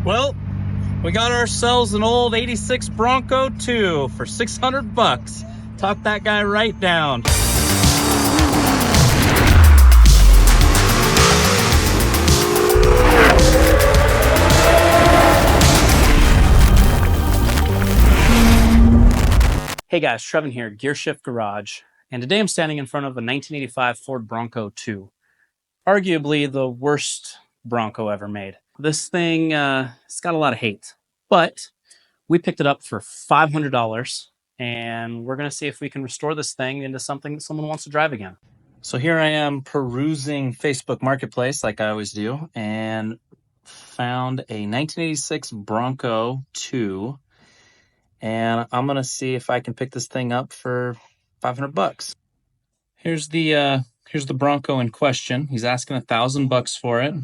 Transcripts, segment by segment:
Well, we got ourselves an old 86 Bronco 2 for 600 bucks. Talk that guy right down. Hey guys, Trevin here, Gear Shift Garage, and today I'm standing in front of a 1985 Ford Bronco 2. Arguably the worst Bronco ever made. This thing, it's got a lot of hate, but we picked it up for $500, and we're going to see if we can restore this thing into something that someone wants to drive again. So here I am perusing Facebook Marketplace like I always do, and found a 1986 Bronco 2, and I'm going to see if I can pick this thing up for 500 bucks. Here's the Bronco in question. He's asking $1,000 for it.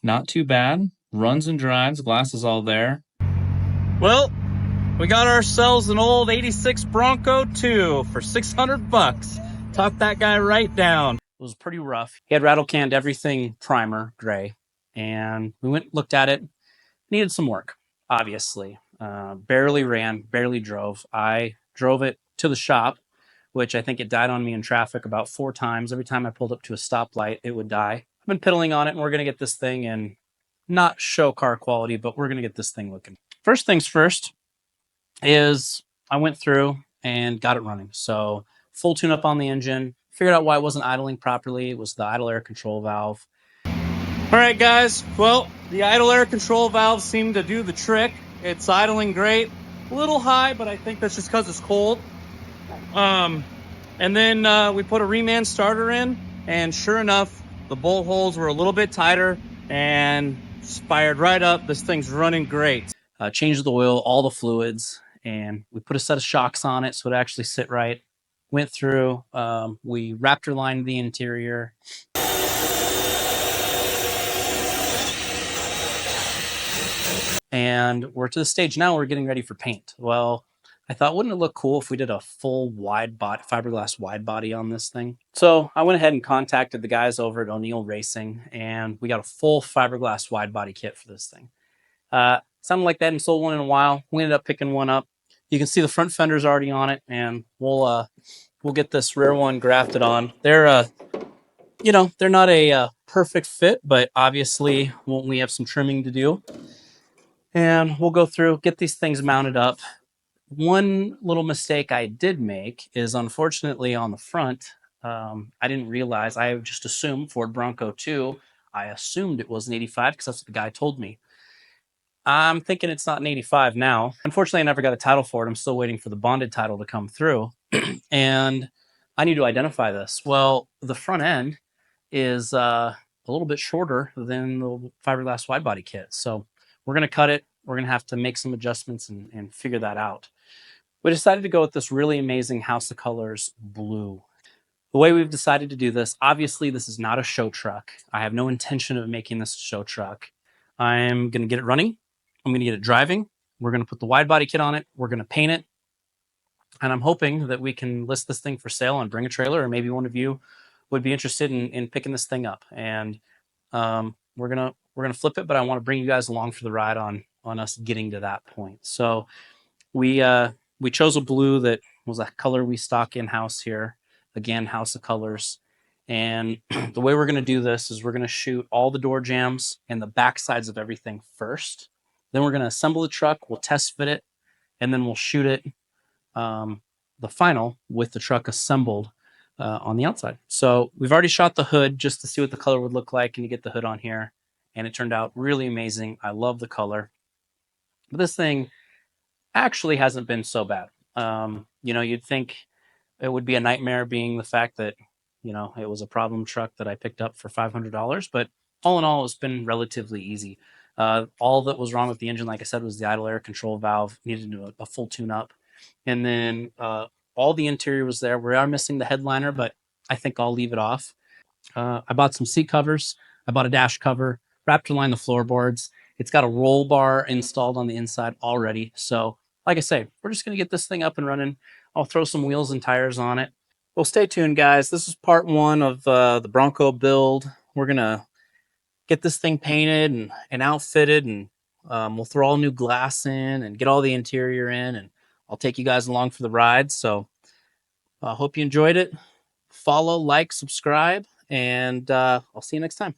Not too bad. Runs and drives. Glass is all there. Well, we got ourselves an old 86 Bronco 2 for 600 bucks. Talk that guy right down. It was pretty rough. He had rattle canned everything primer gray, and we went and looked at it. Needed some work, obviously. Barely ran, barely drove. I drove it to the shop, which I think it died on me in traffic about 4 times. Every time I pulled up to a stoplight, it would die. I've been piddling on it, and we're going to get this thing in not show car quality, but we're going to get this thing looking. First things first is I went through and got it running. So full tune up on the engine, figured out why it wasn't idling properly. It was the idle air control valve. All right, guys. Well, the idle air control valve seemed to do the trick. It's idling great. A little high, but I think that's just because it's cold. And then we put a reman starter in, and sure enough, the bolt holes were a little bit tighter and fired right up. This thing's running great. Changed the oil, all the fluids, and we put a set of shocks on it so it actually sit right. Went through, we Raptor lined the interior. And we're to the stage now we're getting ready for paint. Well, I thought, wouldn't it look cool if we did a full wide body, fiberglass wide body on this thing? So I went ahead and contacted the guys over at O'Neill Racing, and we got a full fiberglass wide body kit for this thing. Something like that, and sold one in a while. We ended up picking one up. You can see the front fender's already on it, and we'll get this rear one grafted on. They're they're not a perfect fit, but obviously we have some trimming to do. And we'll go through, get these things mounted up. One little mistake I did make is, unfortunately, on the front, I didn't realize, I just assumed Ford Bronco 2, I assumed it was an 85 because that's what the guy told me. I'm thinking it's not an 85 now. Unfortunately, I never got a title for it. I'm still waiting for the bonded title to come through. And I need to identify this. Well, the front end is a little bit shorter than the fiberglass wide body kit. So we're going to cut it. We're going to have to make some adjustments and figure that out. We decided to go with this really amazing House of Colors blue. The way we've decided to do this, obviously this is not a show truck. I have no intention of making this a show truck. I'm going to get it running. I'm going to get it driving. We're going to put the wide body kit on it. We're going to paint it. And I'm hoping that we can list this thing for sale on Bring a Trailer, or maybe one of you would be interested in picking this thing up. And we're gonna flip it, but I want to bring you guys along for the ride on us getting to that point. So we chose a blue that was a color we stock in-house here. Again, House of Colors. And the way we're going to do this is we're going to shoot all the door jambs and the back sides of everything first. Then we're going to assemble the truck, we'll test fit it, and then we'll shoot it, the final, with the truck assembled on the outside. So we've already shot the hood just to see what the color would look like, and you get the hood on here. And it turned out really amazing. I love the color. But this thing actually hasn't been so bad. You'd think it would be a nightmare, being the fact that, it was a problem truck that I picked up for $500. But all in all, it's been relatively easy. All that was wrong with the engine, like I said, was the idle air control valve. Needed to do a full tune-up. And then all the interior was there. We are missing the headliner, but I think I'll leave it off. I bought some seat covers. I bought a dash cover. Raptor lined the floorboards. It's got a roll bar installed on the inside already. So, like I say, we're just going to get this thing up and running. I'll throw some wheels and tires on it. Well, stay tuned, guys. This is part 1 of the Bronco build. We're going to get this thing painted and outfitted, and We'll throw all new glass in and get all the interior in, and I'll take you guys along for the ride. So I hope you enjoyed it. Follow, like, subscribe, and I'll see you next time.